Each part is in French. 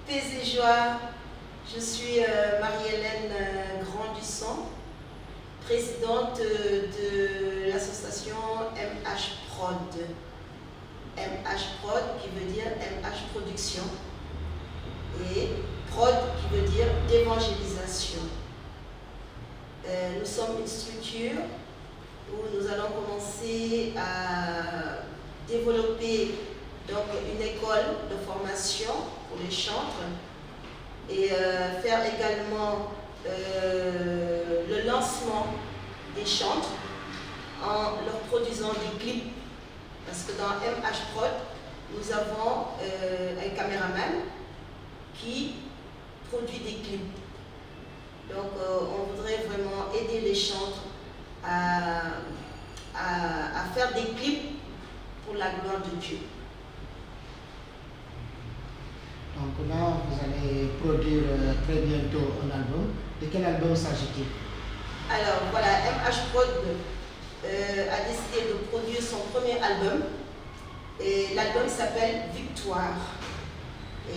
Paix et joie, je suis Marie-Hélène Grandisson, présidente de l'association MH Prod. MH Prod qui veut dire MH Production et Prod qui veut dire d'évangélisation. Nous sommes une structure où nous allons commencer à développer donc une école de formation pour les chantres et faire également le lancement des chantres en leur produisant des clips. Parce que dans MH Prod, nous avons un caméraman qui produit des clips. Donc on voudrait vraiment aider les chantres à faire des clips pour la gloire de Dieu. Donc là, vous allez produire très bientôt un album. De quel album s'agit-il? Alors voilà, MH Prod a décidé de produire son premier album. Et l'album s'appelle Victoire.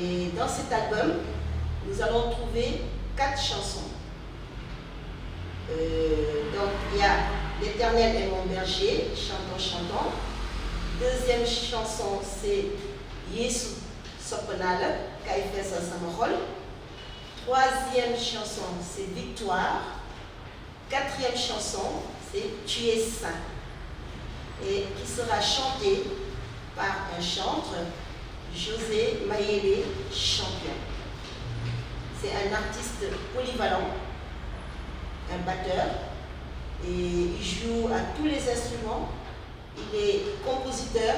Et dans cet album, nous allons trouver 4 chansons. Donc il y a L'Éternel est mon berger, chantons, chantons. Deuxième chanson, c'est Yesu Sopenale, Kaifesa Samahol. Troisième chanson, c'est Victoire. Quatrième chanson, c'est Tu es saint. Et qui sera chantée par un chantre, José Mayele Champion. C'est un artiste polyvalent, un batteur, et il joue à tous les instruments. Il est compositeur,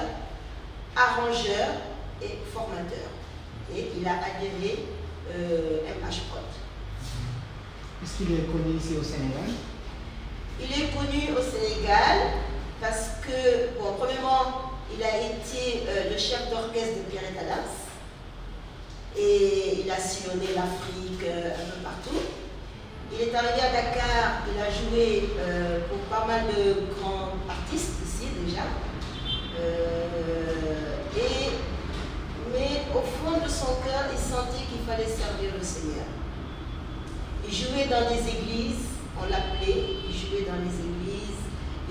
arrangeur et formateur. Et il a adhéré MH Prod. Est-ce qu'il est connu ici au Sénégal? Il est connu au Sénégal parce que, bon, premièrement, il a été le chef d'orchestre de Pierrette Adams et il a sillonné l'Afrique un peu partout. Il est arrivé à Dakar, il a joué pour pas mal de grands artistes ici déjà. Mais au fond de son cœur, il sentait qu'il fallait servir le Seigneur. Il jouait dans des églises, on l'appelait, il jouait dans les églises,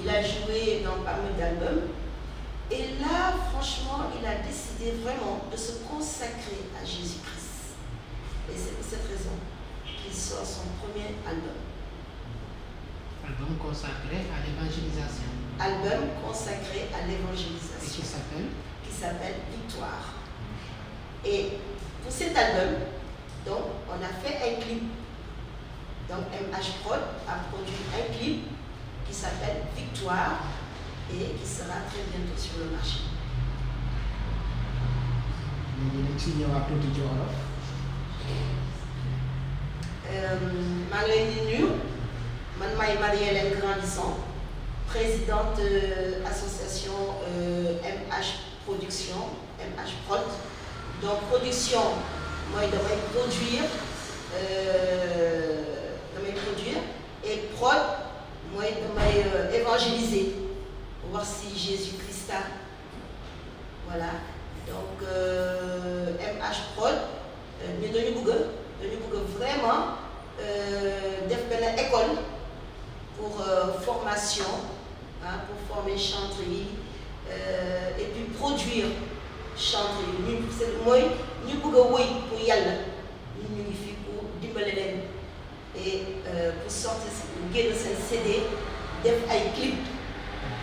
il a joué dans pas mal d'albums. Et là, franchement, il a décidé vraiment de se consacrer à Jésus-Christ. Et c'est pour cette raison qu'il sort son premier album. Album consacré à l'évangélisation. Album consacré à l'évangélisation. Et qui s'appelle? Qui s'appelle Victoire. Et pour cet album, donc, on a fait un clip. Donc MH Prod a produit un clip qui s'appelle Victoire et qui sera très bientôt sur le marché. maa ngi leen di nuyu man maay Marie-Hélène Grandisson, présidente de l'association MH Production, MH Prod. Donc production, moi damay produire et prod, moi damay évangéliser pour voir si Jésus-Christ a. Voilà. Donc MH Prod, ñu dañu bëgg vraiment def benn école pour formation, hein, pour former chantres yi et puis produire chantres yi ñu mooy ñu bëgg a woy pour Yàlla ñu ngi fi pour dimbale leen et pour sortir génn seen CD def ay clip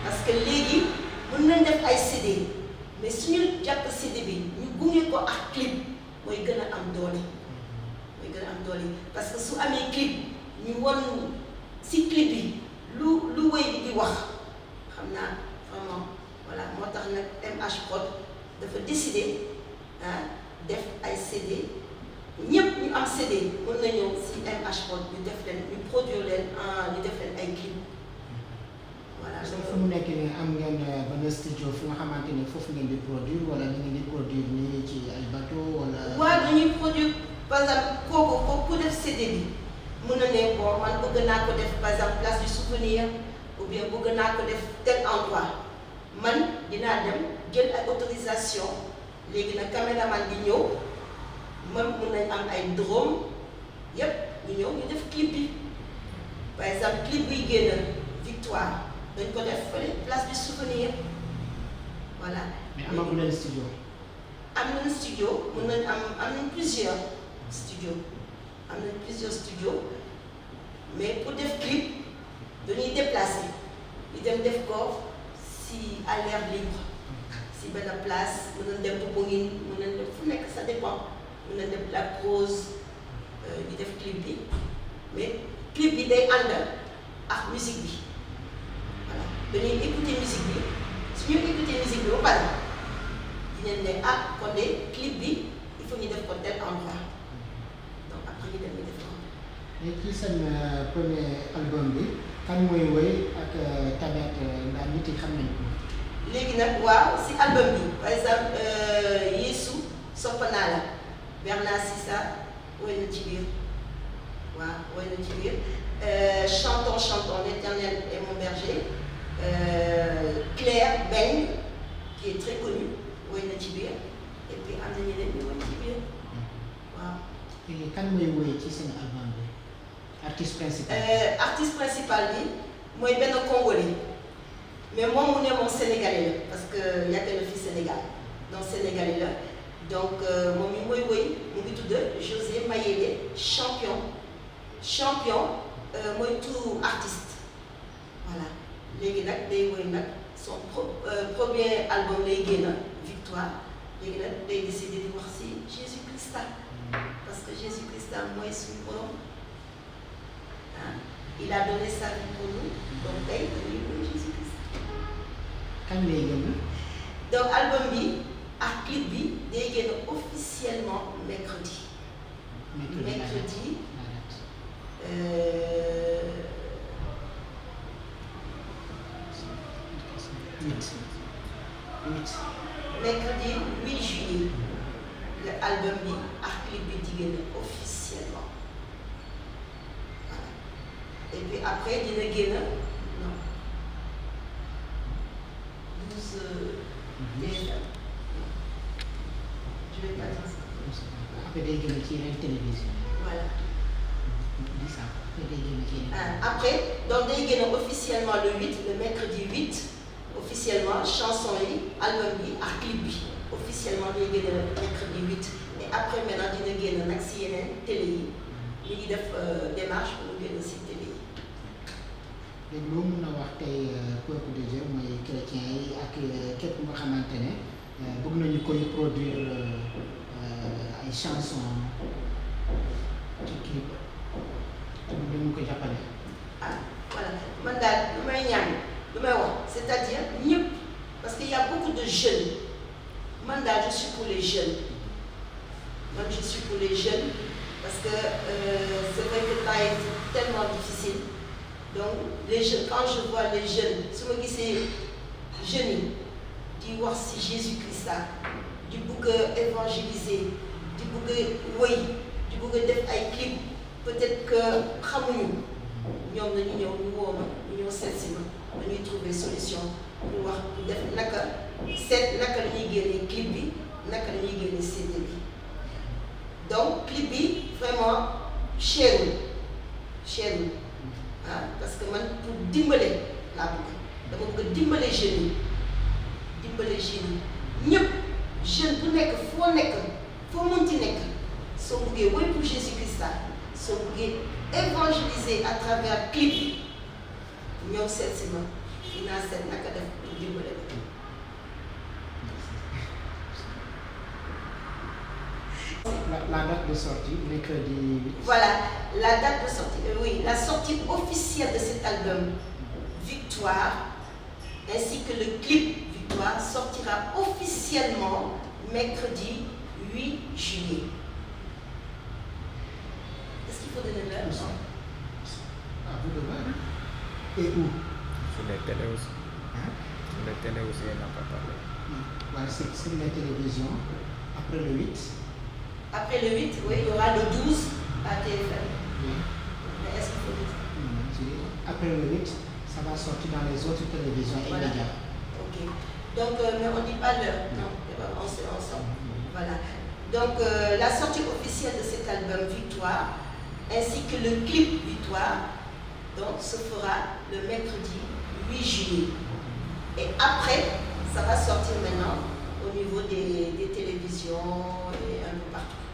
parce que léegi mën nañ def ay CD mais suñu jàpp CD bi ñu gunge ko ak clip mooy gën a am doole. Parce que su amee clip ñu won si clip yi lu woy bi di wax xam naa vraiment voilà moo tax nag MH Prod dafa décider def ay CD ñëpp ñu am CD mën na ñëw si MH Prod ñu def leen ñu produire leen ñu def leen ay clip voilà. donc fu mu nekk nii am ngeen benn studio fu nga xamante ni foofu ngeen di produire wala da ngeen di produire nii ci ay bateau wala. waaw dañuy produire. Par exemple, kooku def CD bi mën na ne bon man bëgg naa ko def par exemple place du souvenir ou bien bëgg naa ko def tel endroit man dinaa dem jël ay autorisation léegi nag caméraman di ñëw même mun nañ am ay drone yépp ñu ñëw ñu def clip bi par exemple clip buy génn Victoire dañ ko def fële place du souvenir voilà. mais amagu leen studio. am nañ studio mun nañ am nañ plusieurs studios mais pour def clip dañuy déplacer ñu dem def ko si à l'air libre si benn place mën nañ dem Popenguine mën nañ dem fu nekk ça dépend mën nañ dem Lac Rose ñu def clip bi mais clip bi day ànd ak musique bi voilà dañuy écouter musique bi su ñu écouter musique bi ba pare dinañ ne ah kon de clip bi il faut ñu def ko tel endroit donc après ñu dem ñu def ko. mais ci seen premier album bi kan mooy woy ak tamit ndax nit yi xam nañ ko. léegi nag waaw si album bi par exemple Yeesu sopp naa la Bernard Sissa woy na ci biir waaw woy na ci biir chantons chantons l'Éternel est mon berger Claire Beng qui est très connue woy na ci biir et puis am na ñeneen ñu woy ci biir waaw. léegi kan mooy woy ci seen album bi artiste principal. artiste principal bi mooy benn Congolais mais moom mu ne moom Sénégalais la parce que yàgg na fi Sénégal donc Sénégalais la donc moom mi mooy woy mu ngi tudd José Mayele champion mooy tout artiste voilà léegi nag day woy nag son premier album lay génn Victoire léegi nag day décider di wax si Jésus Christa parce que Jésus Christa mooy suñu borom ah il a donné sa vie pour nous donc tey dañuy woy Jésus Christa. kañ lay génn. donc album bi ak clip bi day génn officiellement mercredi. Mercredi 8 juillet le album bi ak clip bi di génn officiellement voilà et puis après dina génn non 12 TFM je vais pas dire ça. après day génn ci yeneen télévision. voilà. di ça après day génn ci yeneen. après donc day génn officiellement le 8 le mercredi 8. officiellement chanson yi album bi ak clip bi officiellement day génn mercredi 8 et après maintenant dina génn nag si yeneen télé yi ñu ngi def démarche pour mu génn si télé yi. léegi loo mun a wax tey peuple de Dieu mooy chrétien yi ak képp nga xamante ne bëgg nañu koy produire ay chansons ci clip dañu ko jàppale. ah voilà man daal lu may ñaan. lu may wax c'est-à-dire ñëpp parce qu'il y a beaucoup de jeunes man daal je suis pour les jeunes parce que c'est vrai que le temps est tellement difficile donc les jeunes quand je vois les jeunes su ma gisee jeunes yi di wax ci Jésus-Christ di bëgg a évangéliser di bëgg a woy di bëgg a def ay clip peut-être que xamuñu ñoom nañu ñëw ñu woo ma ñu ñëw seet si ma dañuy trouver solution pour wax def naka la ñuy génnee clip bi naka la ñuy génnee CD bi donc clip bi vraiment cherul ah parce que man pour dimbale laa bëgg dama bëgg dimbale jeunes yi ñëpp jeune bu nekk foo mënti nekk soo bëggee woy pour Jésus-Christ soo bëggee évangéliser à travers clip ñëw seet si ma dinaa seet naka def pour dimbale la date de sortie mercredi 8. Voilà, la date de sortie, oui, la sortie officielle de cet album Victoire, ainsi que le clip Victoire sortira officiellement mercredi 8 juillet. Est-ce qu'il faut donner l'heure? À vous de voir. Et où? Sur les télés aussi. Hein? Sur les télés aussi, elle n'a pas parlé. Voilà, c'est sur la télévision. Après le 8. Après le 8, oui, il y aura le 12 à TFM. Oui. Mais est-ce qu'il faut dire? Après le 8, ça va sortir dans les autres télévisions et Voilà. médias. Ok. Donc, mais on ne dit pas l'heure. Non, on sort. Voilà. Donc la sortie officielle de cet album Victoire, ainsi que le clip Victoire, donc, se fera le mercredi 8 juillet. Et après, ça va sortir maintenant au niveau des télévisions et un peu partout.